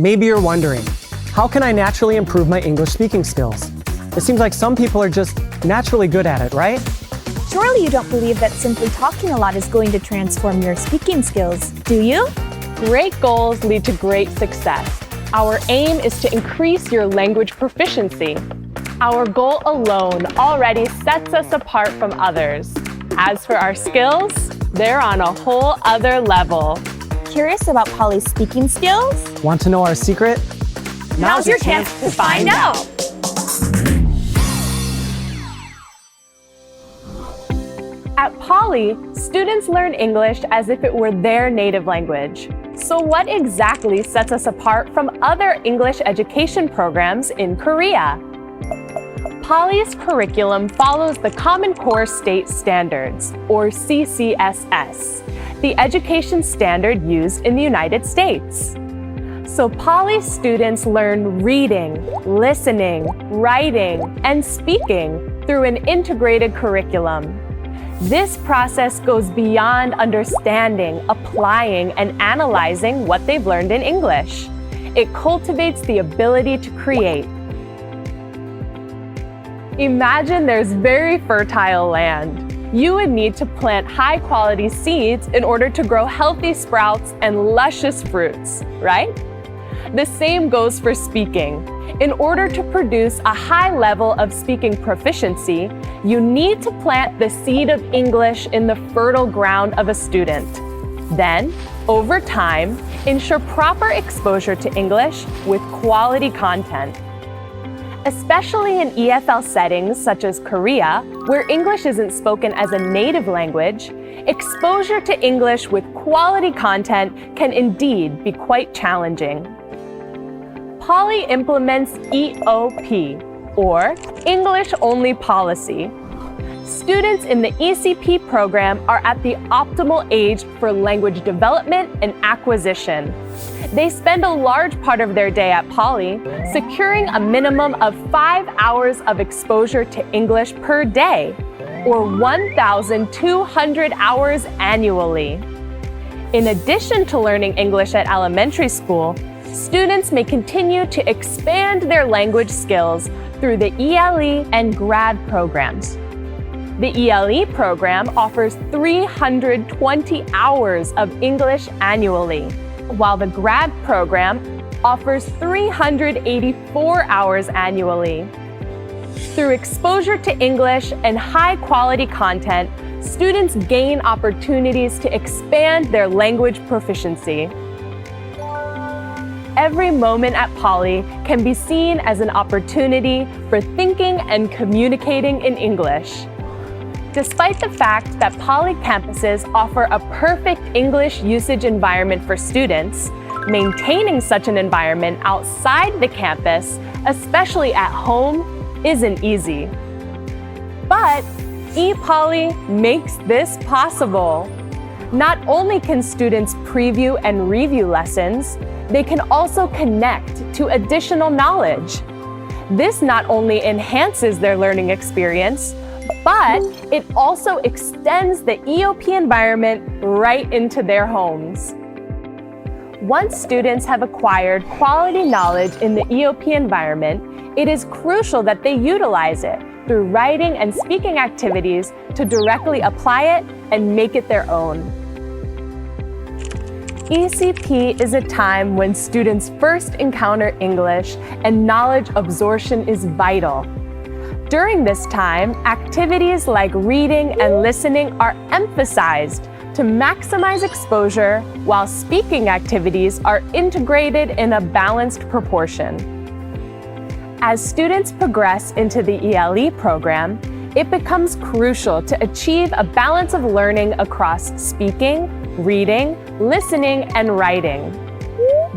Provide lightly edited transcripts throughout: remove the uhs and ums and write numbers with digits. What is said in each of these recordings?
Maybe you're wondering, how can I naturally improve my English speaking skills? It seems like some people are just naturally good at it, right? Surely you don't believe that simply talking a lot is going to transform your speaking skills, do you? Great goals lead to great success. Our aim is to increase your language proficiency. Our goal alone already sets us apart from others. As for our skills, they're on a whole other level. Curious about Poly's speaking skills? Want to know our secret? Now's your chance to find out! At Poly, students learn English as if it were their native language. So what exactly sets us apart from other English education programs in Korea? Poly's curriculum follows the Common Core State Standards, or CCSS, the education standard used in the United States. So Poly students learn reading, listening, writing, and speaking through an integrated curriculum. This process goes beyond understanding, applying, and analyzing what they've learned in English. It cultivates the ability to create. Imagine there's very fertile land. You would need to plant high-quality seeds in order to grow healthy sprouts and luscious fruits, right? The same goes for speaking. In order to produce a high level of speaking proficiency, you need to plant the seed of English in the fertile ground of a student. Then, over time, ensure proper exposure to English with quality content. Especially in EFL settings such as Korea, where English isn't spoken as a native language, exposure to English with quality content can indeed be quite challenging. Poly implements EOP, or English Only Policy. Students in the ECP program are at the optimal age for language development and acquisition. They spend a large part of their day at Poly, securing a minimum of 5 hours of exposure to English per day, or 1,200 hours annually. In addition to learning English at elementary school, students may continue to expand their language skills through the ELE and GRAD programs. The ELE program offers 320 hours of English annually, while the GRAD program offers 384 hours annually. Through exposure to English and high-quality content, students gain opportunities to expand their language proficiency. Every moment at Poly can be seen as an opportunity for thinking and communicating in English. Despite the fact that Poly campuses offer a perfect English usage environment for students, maintaining such an environment outside the campus, especially at home, isn't easy. But ePoly makes this possible. Not only can students preview and review lessons, they can also connect to additional knowledge. This not only enhances their learning experience, but it also extends the EOP environment right into their homes. Once students have acquired quality knowledge in the EOP environment, it is crucial that they utilize it through writing and speaking activities to directly apply it and make it their own. ECP is a time when students first encounter English and knowledge absorption is vital. During this time, activities like reading and listening are emphasized to maximize exposure, while speaking activities are integrated in a balanced proportion. As students progress into the ELE program, it becomes crucial to achieve a balance of learning across speaking, reading, listening, and writing.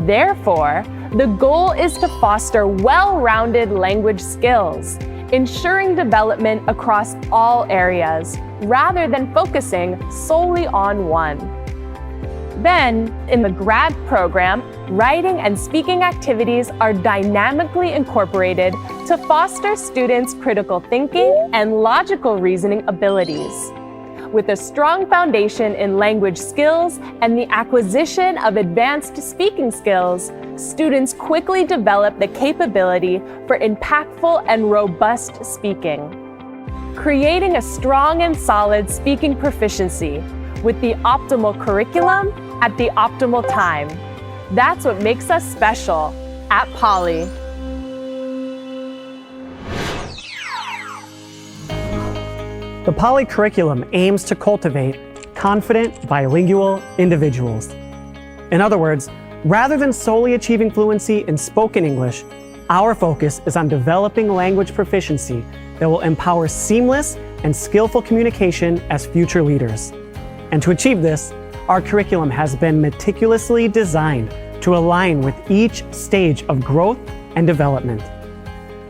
Therefore, the goal is to foster well-rounded language skills, ensuring development across all areas, rather than focusing solely on one. Then, in the GRAD program, writing and speaking activities are dynamically incorporated to foster students' critical thinking and logical reasoning abilities. With a strong foundation in language skills and the acquisition of advanced speaking skills, students quickly develop the capability for impactful and robust speaking. Creating a strong and solid speaking proficiency with the optimal curriculum at the optimal time. That's what makes us special at Poly. The Poly curriculum aims to cultivate confident bilingual individuals. In other words, rather than solely achieving fluency in spoken English, our focus is on developing language proficiency that will empower seamless and skillful communication as future leaders. And to achieve this, our curriculum has been meticulously designed to align with each stage of growth and development.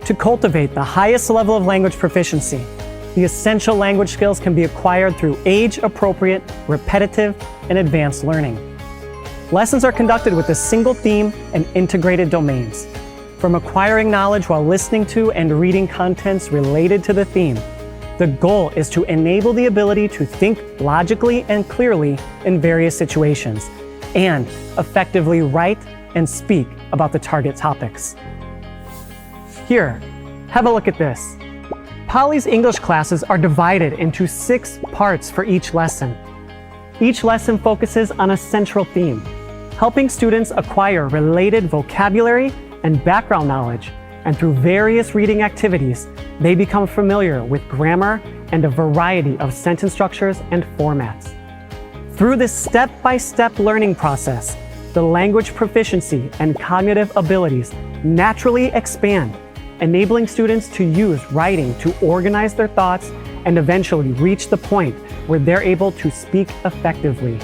To cultivate the highest level of language proficiency, the essential language skills can be acquired through age-appropriate, repetitive, and advanced learning. Lessons are conducted with a single theme and integrated domains. From acquiring knowledge while listening to and reading contents related to the theme, the goal is to enable the ability to think logically and clearly in various situations, and effectively write and speak about the target topics. Here, have a look at this. Poly's English classes are divided into 6 parts for each lesson. Each lesson focuses on a central theme, helping students acquire related vocabulary and background knowledge, and through various reading activities, they become familiar with grammar and a variety of sentence structures and formats. Through this step-by-step learning process, the language proficiency and cognitive abilities naturally expand, enabling students to use writing to organize their thoughts and eventually reach the point where they're able to speak effectively.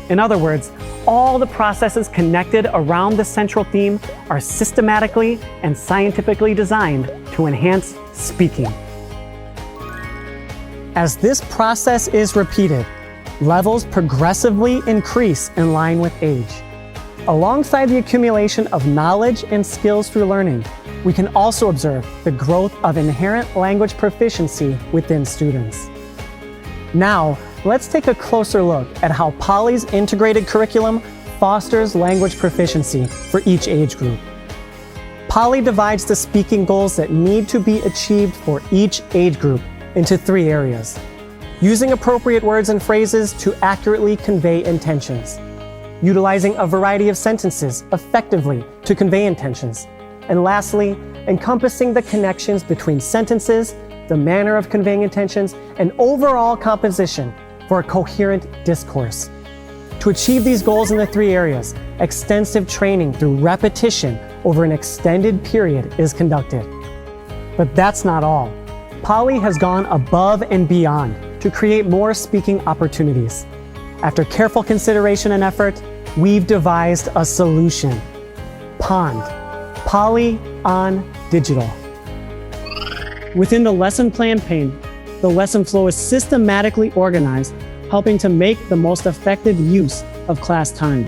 In other words, all the processes connected around the central theme are systematically and scientifically designed to enhance speaking. As this process is repeated, levels progressively increase in line with age. Alongside the accumulation of knowledge and skills through learning, we can also observe the growth of inherent language proficiency within students. Now, let's take a closer look at how Poly's integrated curriculum fosters language proficiency for each age group. Poly divides the speaking goals that need to be achieved for each age group into 3 areas: using appropriate words and phrases to accurately convey intentions, utilizing a variety of sentences effectively to convey intentions, and lastly, encompassing the connections between sentences, the manner of conveying intentions, and overall composition for a coherent discourse. To achieve these goals in the 3 areas, extensive training through repetition over an extended period is conducted. But that's not all. Poly has gone above and beyond to create more speaking opportunities. After careful consideration and effort, we've devised a solution: POND, Poly on Digital. Within the lesson plan pane, the lesson flow is systematically organized, helping to make the most effective use of class time.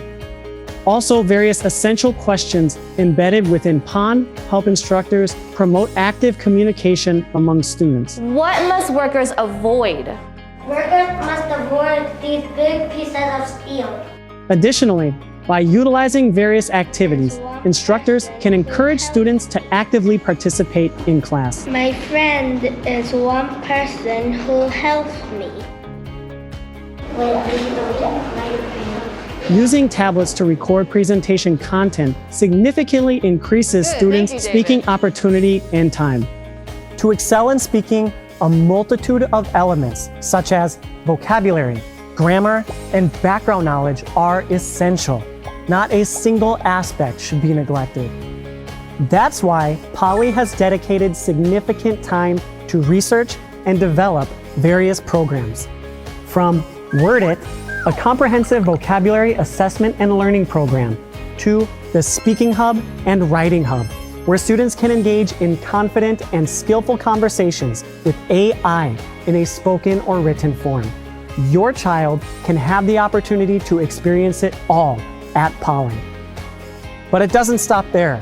Also, various essential questions embedded within POND help instructors promote active communication among students. What must workers avoid? Workers must avoid these big pieces of steel. Additionally, by utilizing various activities, instructors can encourage students to actively participate in class. My friend is one person who helps me. Using tablets to record presentation content significantly increases students' Thank you, speaking David. opportunity and time. To excel in speaking, a multitude of elements such as vocabulary, grammar, and background knowledge are essential. Not a single aspect should be neglected. That's why Poly has dedicated significant time to research and develop various programs. From Word It, a comprehensive vocabulary assessment and learning program, to the Speaking Hub and Writing Hub, where students can engage in confident and skillful conversations with AI in a spoken or written form. Your child can have the opportunity to experience it all at Poly. But it doesn't stop there.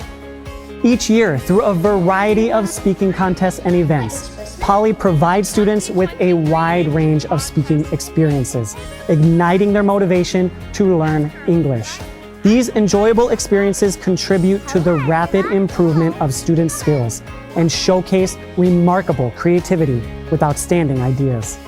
Each year, through a variety of speaking contests and events, Poly provides students with a wide range of speaking experiences, igniting their motivation to learn English. These enjoyable experiences contribute to the rapid improvement of students' skills and showcase remarkable creativity with outstanding ideas.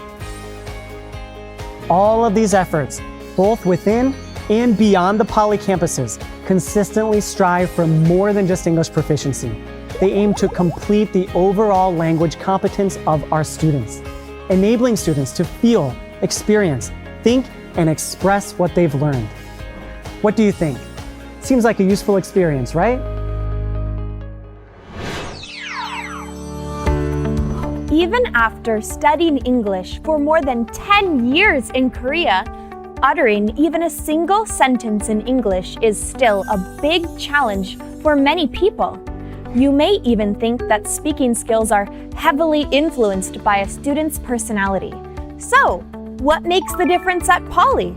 All of these efforts, both within and beyond the Poly campuses, consistently strive for more than just English proficiency. They aim to complete the overall language competence of our students, enabling students to feel, experience, think, and express what they've learned. What do you think? Seems like a useful experience, right? Even after studying English for more than 10 years in Korea, uttering even a single sentence in English is still a big challenge for many people. You may even think that speaking skills are heavily influenced by a student's personality. So, what makes the difference at Poly?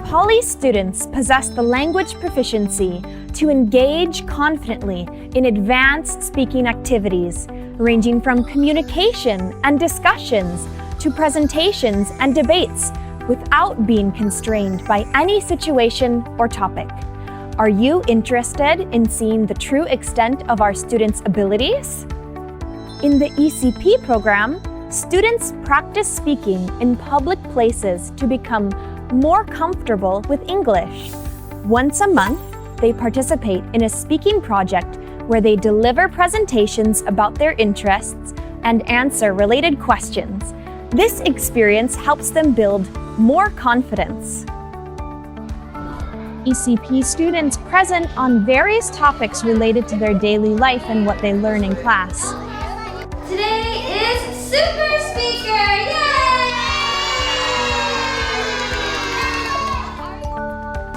Poly students possess the language proficiency to engage confidently in advanced speaking activities, ranging from communication and discussions to presentations and debates, without being constrained by any situation or topic. Are you interested in seeing the true extent of our students' abilities? In the ECP program, students practice speaking in public places to become more comfortable with English. Once a month, they participate in a speaking project where they deliver presentations about their interests and answer related questions. This experience helps them build more confidence. ECP students present on various topics related to their daily life and what they learn in class. Today is Super Speaker! Yay!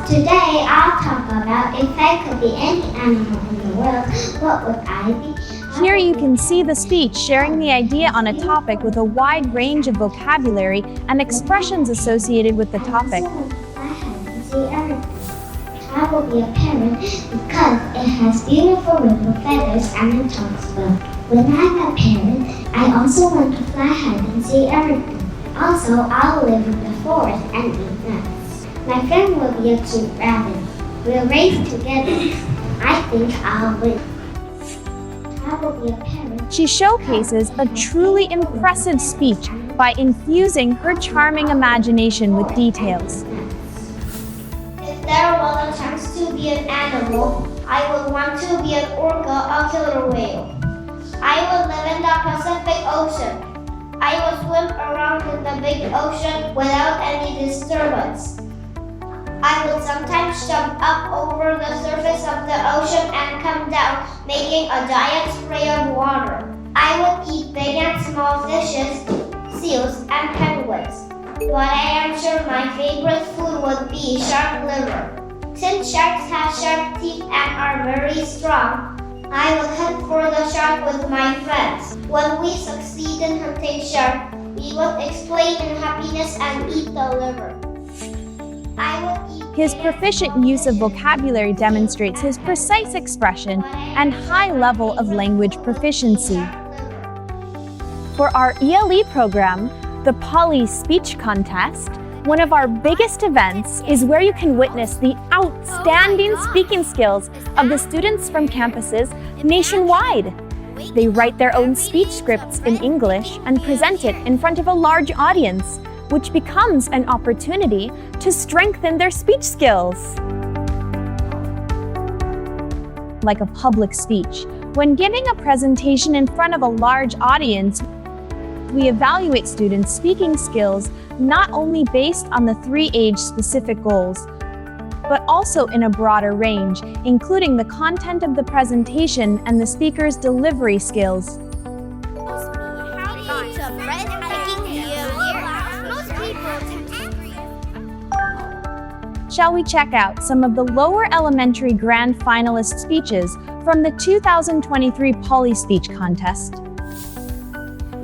Today I'll talk about if I could be any animal in the world, what would I be? Here you can see the speech sharing the idea on a topic with a wide range of vocabulary and expressions associated with the topic. I will be a parrot because it has beautiful little feathers and it talks well. When I'm a parrot, I also want to fly high and see everything. Also, I'll live in the forest and eat nuts. My friend will be a cute rabbit. We'll race together. I think I'll win. I will be a parrot. She showcases a truly impressive speech by infusing her charming imagination with details. If there was a chance to be an animal, I would want to be an orca or killer whale. I would live in the Pacific Ocean. I would swim around in the big ocean without any disturbance. I would sometimes jump up over the surface of the ocean and come down, making a giant spray of water. I would eat big and small fishes, seals, and penguins. But I am sure my favorite food would be shark liver. Since sharks have sharp teeth and are very strong, I will hunt for the shark with my friends. When we succeed in hunting shark, we will explain in happiness and eat the liver. His proficient use of vocabulary demonstrates his precise expression and high level of language proficiency. For our ELE program, the Poly Speech Contest, one of our biggest events is where you can witness the outstanding speaking skills of the students from campuses nationwide. They write their own speech scripts in English and present it in front of a large audience, which becomes an opportunity to strengthen their speech skills. Like a public speech, when giving a presentation in front of a large audience, we evaluate students' speaking skills not only based on the 3 age-specific goals, but also in a broader range, including the content of the presentation and the speaker's delivery skills. Shall we check out some of the lower elementary grand finalist speeches from the 2023 Poly Speech Contest?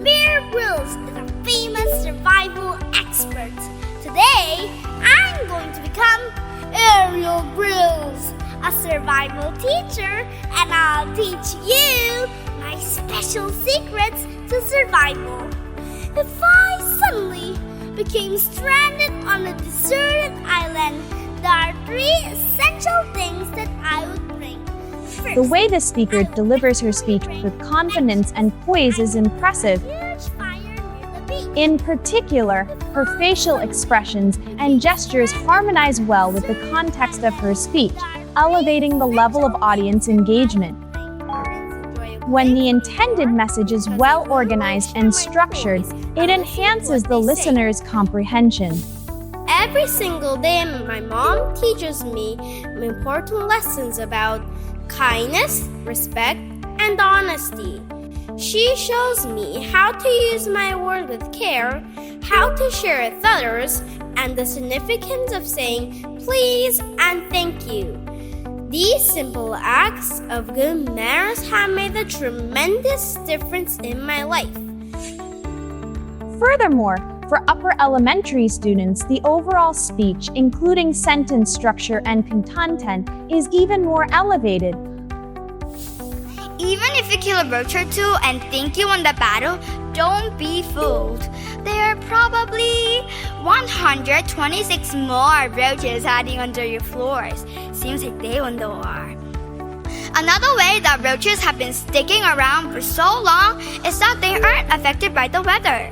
Bear Grylls is a famous survival expert. Today, I'm going to become Ariel Grills, a survival teacher, and I'll teach you my special secrets to survival. If I suddenly became stranded on a deserted island, there are three essential things that I would bring. First, The way the speaker delivers her speech with confidence and poise is impressive. huge fire near the beach. In particular, her facial expressions and gestures harmonize well with the context of her speech, elevating the level of audience engagement. When the intended message is well organized and structured, it enhances the listener's comprehension. Every single day, my mom teaches me important lessons about kindness, respect, and honesty. She shows me how to use my words with care, how to share with others, and the significance of saying please and thank you. These simple acts of good manners have made a tremendous difference in my life. Furthermore, for upper elementary students, the overall speech, including sentence structure and content, is even more elevated. Even if you kill a roach or two and think you won the battle, don't be fooled. There are probably 126 more roaches hiding under your floors. Seems like they won the war. Another way that roaches have been sticking around for so long is that they aren't affected by the weather.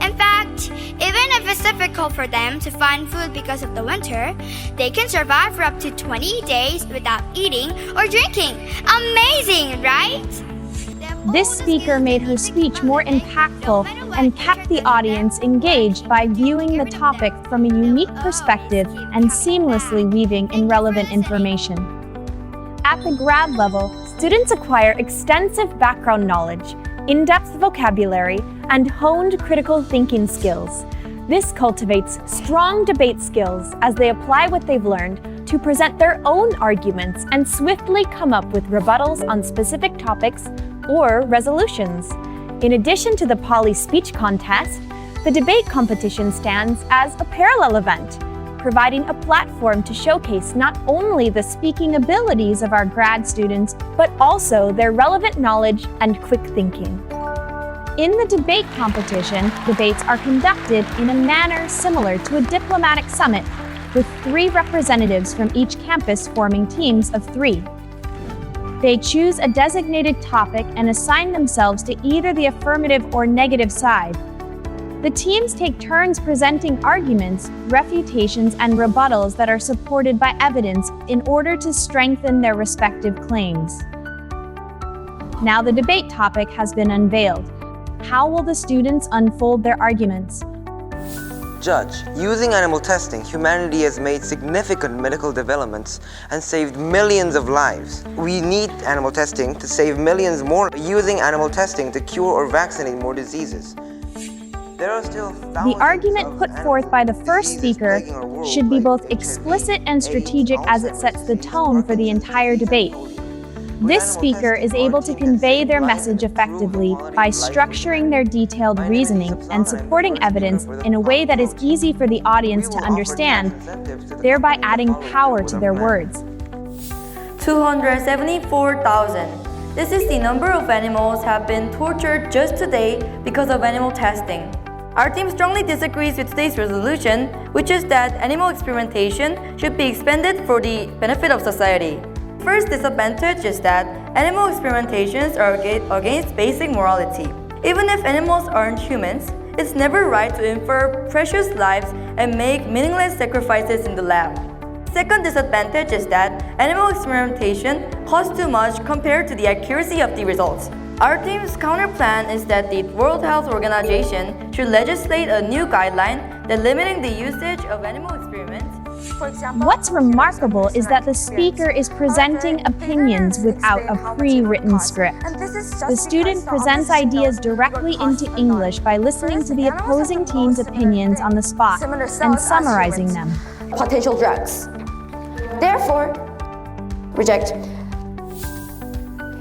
In fact, even if it's difficult for them to find food because of the winter, they can survive for up to 20 days without eating or drinking. Amazing, right? This speaker made her speech more impactful and kept the audience engaged by viewing the topic from a unique perspective and seamlessly weaving in relevant information. At the grad level, students acquire extensive background knowledge, in-depth vocabulary, and honed critical thinking skills. This cultivates strong debate skills as they apply what they've learned to present their own arguments and swiftly come up with rebuttals on specific topics or resolutions. In addition to the Poly speech contest, the debate competition stands as a parallel event, providing a platform to showcase not only the speaking abilities of our grad students, but also their relevant knowledge and quick thinking. In the debate competition, debates are conducted in a manner similar to a diplomatic summit, with 3 representatives from each campus forming teams of 3. They choose a designated topic and assign themselves to either the affirmative or negative side. The teams take turns presenting arguments, refutations, and rebuttals that are supported by evidence in order to strengthen their respective claims. Now the debate topic has been unveiled. How will the students unfold their arguments? Judge, using animal testing, humanity has made significant medical developments and saved millions of lives. We need animal testing to save millions more, using animal testing to cure or vaccinate more diseases. There are still The argument put forth by the first speaker should be both explicit and strategic as it sets the tone for the entire debate. This speaker is able to convey their message effectively by structuring their detailed reasoning and supporting evidence in a way that is easy for the audience to understand, thereby adding power to their words. 274,000. This is the number of animals have been tortured just today because of animal testing. Our team strongly disagrees with today's resolution, which is that animal experimentation should be expanded for the benefit of society. First disadvantage is that animal experimentations are against basic morality. Even if animals aren't humans, it's never right to infer precious lives and make meaningless sacrifices in the lab. Second disadvantage is that animal experimentation costs too much compared to the accuracy of the results. Our team's counter plan is that the World Health Organization should legislate a new guideline that limiting the usage of animal experiments. What's remarkable is that the speaker is presenting opinions without a pre-written script. The student presents ideas directly into English by listening to the opposing team's opinions on the spot and summarizing them. Potential drugs. Therefore, reject.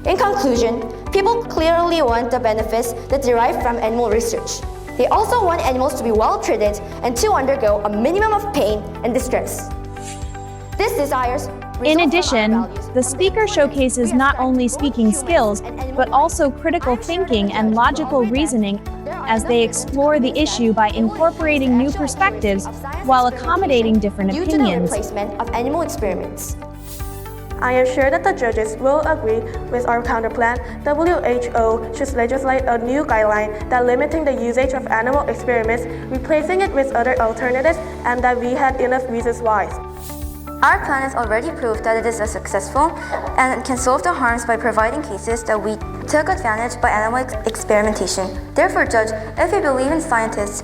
In conclusion, people clearly want the benefits that derive from animal research. They also want animals to be well treated and to undergo a minimum of pain and distress. These desires In addition, the speaker showcases not only speaking skills, but also critical thinking and logical reasoning as they explore the issue by incorporating new perspectives while accommodating different due to the opinions. replacement of animal experiments. I am sure that the judges will agree with our counterplan. WHO should legislate a new guideline that limiting the usage of animal experiments, replacing it with other alternatives, and that we had enough reasons why. Our plan has already proved that it is successful and can solve the harms by providing cases that we took advantage by animal experimentation. Therefore, Judge, if you believe in scientists,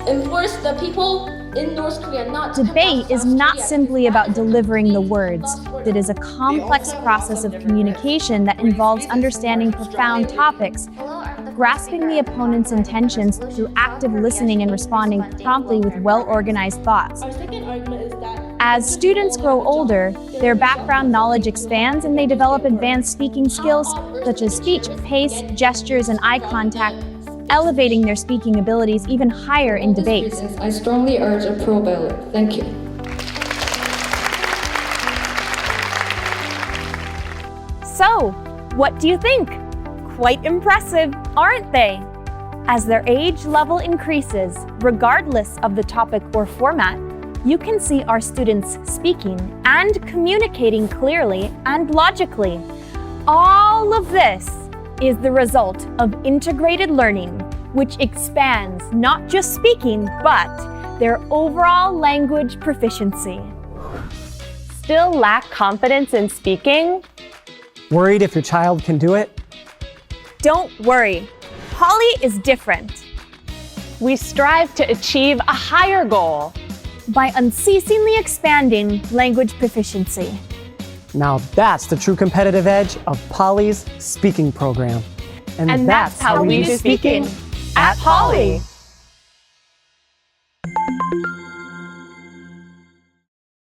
enforce the people in North Korea not to Debate is not simply about delivering the words. It is a complex process of communication that involves understanding profound topics, grasping the opponent's intentions through active listening and responding promptly with well-organized thoughts. Our second argument is that As students grow older, their background knowledge expands and they develop advanced speaking skills such as speech, pace, gestures, and eye contact, elevating their speaking abilities even higher in debates. I strongly urge a pro ballot. Thank you. So, what do you think? Quite impressive, aren't they? As their age level increases, regardless of the topic or format, you can see our students speaking and communicating clearly and logically. All of this is the result of integrated learning, which expands not just speaking, but their overall language proficiency. Still lack confidence in speaking? Worried if your child can do it? Don't worry, Poly is different. We strive to achieve a higher goal. By unceasingly expanding language proficiency. Now that's the true competitive edge of Poly's speaking program. And that's how we do speaking at Poly.